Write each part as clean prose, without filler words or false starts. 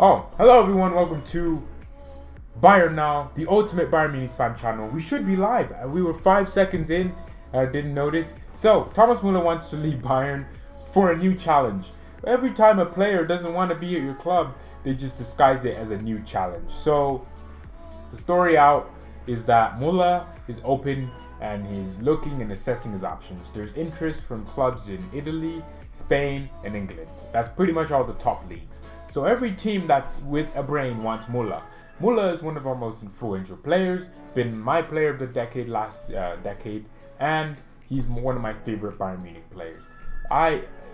Oh, hello everyone, welcome to Bayern Now, the ultimate Bayern Munich fan channel. We should be live. We were 5 seconds in, didn't notice. So, Thomas Muller wants to leave Bayern for a new challenge. Every time a player doesn't want to be at your club, they just disguise it as a new challenge. So, the story out is that Muller is open and he's looking and assessing his options. There's interest from clubs in Italy, Spain, and England. That's pretty much all the top leagues. So every team that's with a brain wants Muller. Muller is one of our most influential players, been my player of the decade last decade, and he's one of my favorite Bayern Munich players.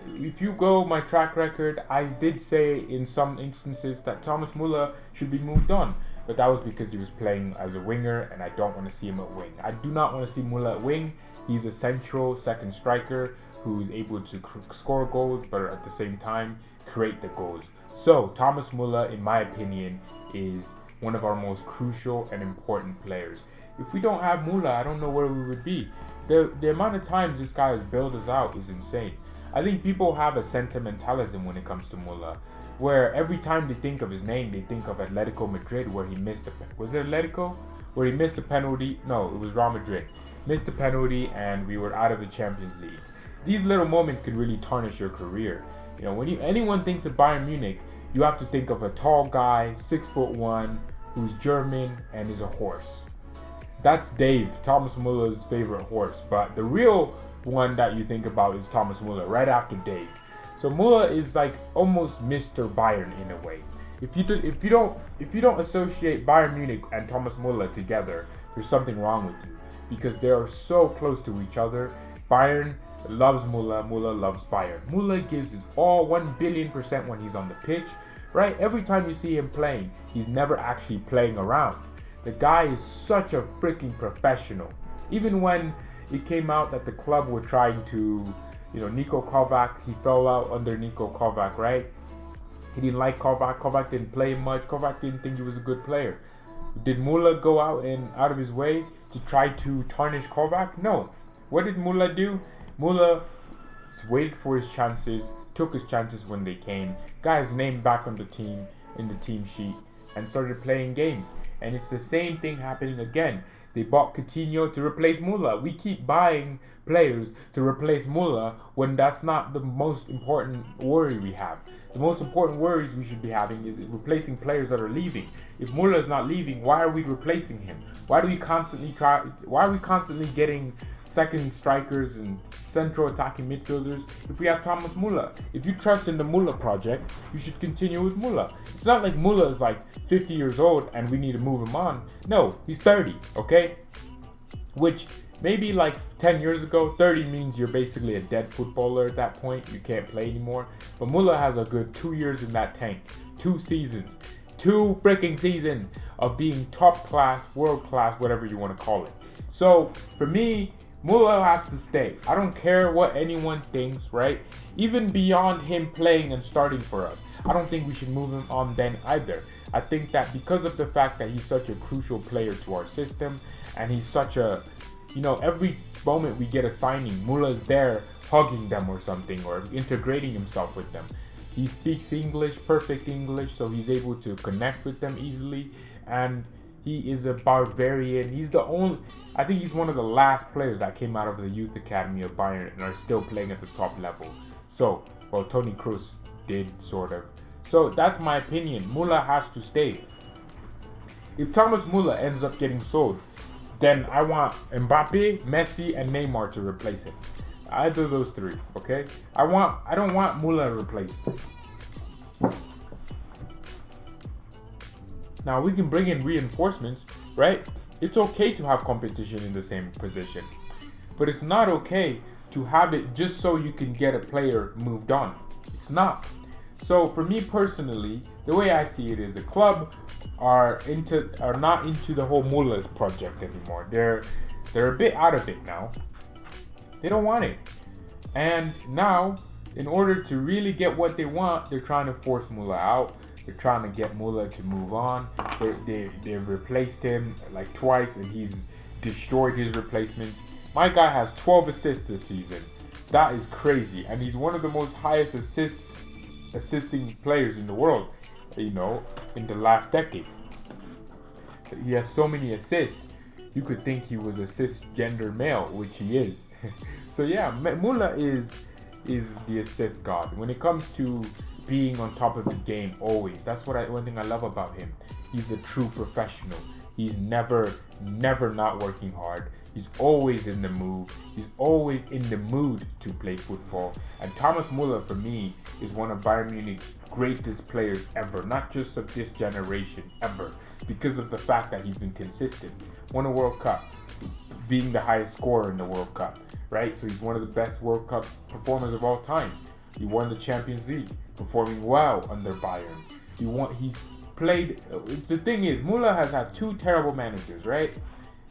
If you go my track record, I did say in some instances that Thomas Muller should be moved on, but that was because he was playing as a winger, and I don't want to see him at wing. I do not want to see Muller at wing. He's a central second striker who is able to score goals, but at the same time create the goals. So, Thomas Muller, in my opinion, is one of our most crucial and important players. If we don't have Muller, I don't know where we would be. The amount of times this guy has bailed us out is insane. I think people have a sentimentalism when it comes to Muller, where every time they think of his name, they think of Atletico Madrid, where he missed was it Atletico? Where he missed a penalty? No, it was Real Madrid. Missed a penalty and we were out of the Champions League. These little moments could really tarnish your career. You know, when anyone thinks of Bayern Munich, you have to think of a tall guy, 6'1", who's German and is a horse. That's Dave, Thomas Muller's favorite horse. But the real one that you think about is Thomas Muller, right after Dave. So Muller is like almost Mr. Bayern in a way. If you don't associate Bayern Munich and Thomas Muller together, there's something wrong with you, because they are so close to each other. Bayern loves Muller, Muller loves Bayern. Muller gives his all 1,000,000,000% when he's on the pitch, right? Every time you see him playing, he's never actually playing around. The guy is such a freaking professional. Even when it came out that the club were trying to, Niko Kovac, he fell out under Niko Kovac, right? He didn't like Kovac. Kovac didn't play much. Kovac didn't think he was a good player. Did Muller go out of his way to try to tarnish Kovac? No. What did Muller do? Muller waited for his chances, took his chances when they came, got his name back on the team, in the team sheet, and started playing games. And it's the same thing happening again. They bought Coutinho to replace Muller. We keep buying players to replace Muller when that's not the most important worry we have. The most important worries we should be having is replacing players that are leaving. If Muller is not leaving, why are we replacing him? Why are we constantly getting second strikers and central attacking midfielders if we have Thomas Muller? If you trust in the Muller project, you should continue with Muller. It's not like Muller is like 50 years old and we need to move him on. No, he's 30, okay? Which maybe like 10 years ago, 30 means you're basically a dead footballer at that point. You can't play anymore. But Muller has a good 2 years in that tank. 2 seasons. 2 freaking seasons of being top class, world class, whatever you want to call it. So for me, Muller has to stay. I don't care what anyone thinks, right? Even beyond him playing and starting for us, I don't think we should move him on then either. I think that because of the fact that he's such a crucial player to our system, and he's such a, every moment we get a signing, Muller's there hugging them or something, or integrating himself with them. He speaks English, perfect English, so he's able to connect with them easily, and he is a barbarian. I think he's one of the last players that came out of the youth academy of Bayern and are still playing at the top level. So, well, Toni Kroos did, sort of. So, that's my opinion. Muller has to stay. If Thomas Muller ends up getting sold, then I want Mbappe, Messi, and Neymar to replace him. Either of those 3, okay? I don't want Muller replaced. Now, we can bring in reinforcements, right? It's okay to have competition in the same position. But it's not okay to have it just so you can get a player moved on. It's not. So for me personally, the way I see it is the club are not into the whole Muller project anymore. They're a bit out of it now. They don't want it. And now, in order to really get what they want, they're trying to force Muller out. They're trying to get Muller to move on. They've replaced him like twice, and he's destroyed his replacements. My guy has 12 assists this season. That is crazy, and he's one of the most highest assisting players in the world. you know, in the last decade. He has so many assists. You could think he was assist gender male, which he is. So yeah, Muller is the assist god. When it comes to being on top of his game, always. That's one thing I love about him. He's a true professional. He's never not working hard. He's always in the mood. He's always in the mood to play football. And Thomas Muller, for me, is one of Bayern Munich's greatest players ever. Not just of this generation, ever. Because of the fact that he's been consistent. Won a World Cup, being the highest scorer in the World Cup, right? So he's one of the best World Cup performers of all time. He won the Champions League, performing well under Bayern. He played. The thing is, Muller has had two terrible managers, right?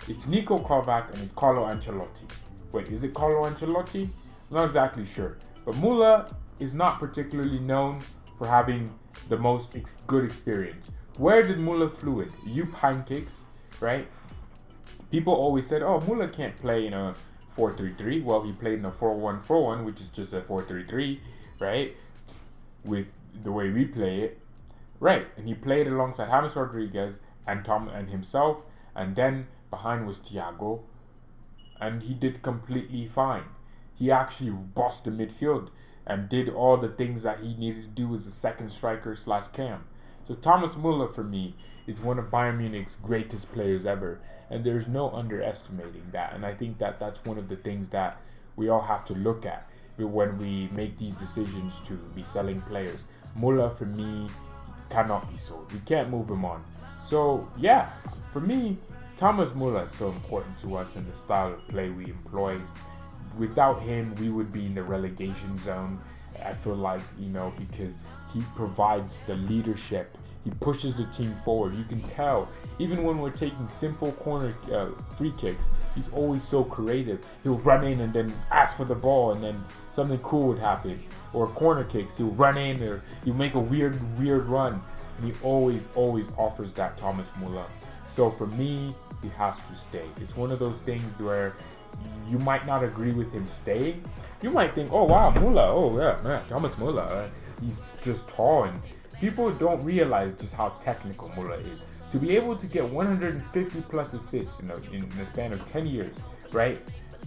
It's Nico Kovac and it's Carlo Ancelotti. Wait, is it Carlo Ancelotti? I'm not exactly sure. But Muller is not particularly known for having the most good experience. Where did Muller fluid? Jupp Heynckes, right? People always said, oh, Muller can't play in a 4-3-3. Well, he played in a 4-1-4-1, which is just a 4-3-3, right? With the way we play it. Right, and he played alongside James Rodriguez and himself, and then behind was THIAGO, and he did completely fine. He actually bossed the midfield and did all the things that he needed to do as a second striker / cam. So Thomas Muller, for me, is one of Bayern Munich's greatest players ever, and there's no underestimating that. And I think that that's one of the things that we all have to look at when we make these decisions to be selling players. Muller, for me, cannot be sold. We can't move him on. So yeah, for me, Thomas Muller is so important to us in the style of play we employ. Without him, we would be in the relegation zone. I feel like, you know, because he provides the leadership. He pushes the team forward. You can tell, even when we're taking simple corner free kicks, he's always so creative. He'll run in and then ask for the ball, and then something cool would happen. Or corner kicks, he'll run in, or he'll make a weird run. And he always offers that, Thomas Muller. So for me, he has to stay. It's one of those things where you might not agree with him staying. You might think, oh wow, Muller, oh yeah, man, Thomas Muller, he's just tall, and people don't realize just how technical Muller is. To be able to get 150 plus assists, you know, in the span of 10 years, right?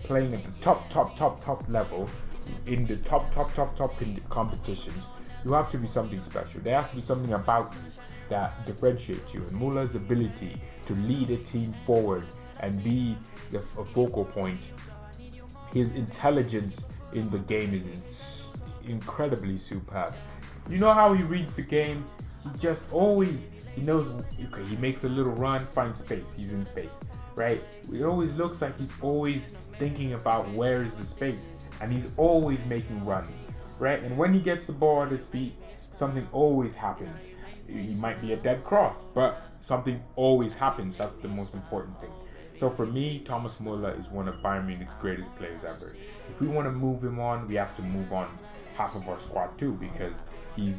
Playing at the top level, in the top competitions, you have to be something special. There has to be something about you that differentiates you. And Muller's ability to lead a team forward and be a focal point, his intelligence in the game is incredibly superb. You know how he reads the game? He just always, he knows, okay, he makes a little run, finds space, he's in space, right? It always looks like he's always thinking about where is the space, and he's always making runs, right? And when he gets the ball at his feet, something always happens. He might be a dead cross, but something always happens. That's the most important thing. So for me, Thomas Muller is one of Bayern Munich's greatest players ever. If we want to move him on, we have to move on half of our squad too, because you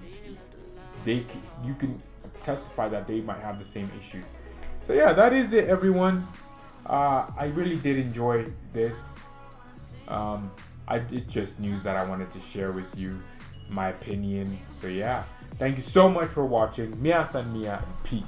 can testify that they might have the same issues. So yeah, that is it, everyone. I really did enjoy this. It's just news that I wanted to share with you, my opinion. So yeah, thank you so much for watching. Mia san mia, and peace.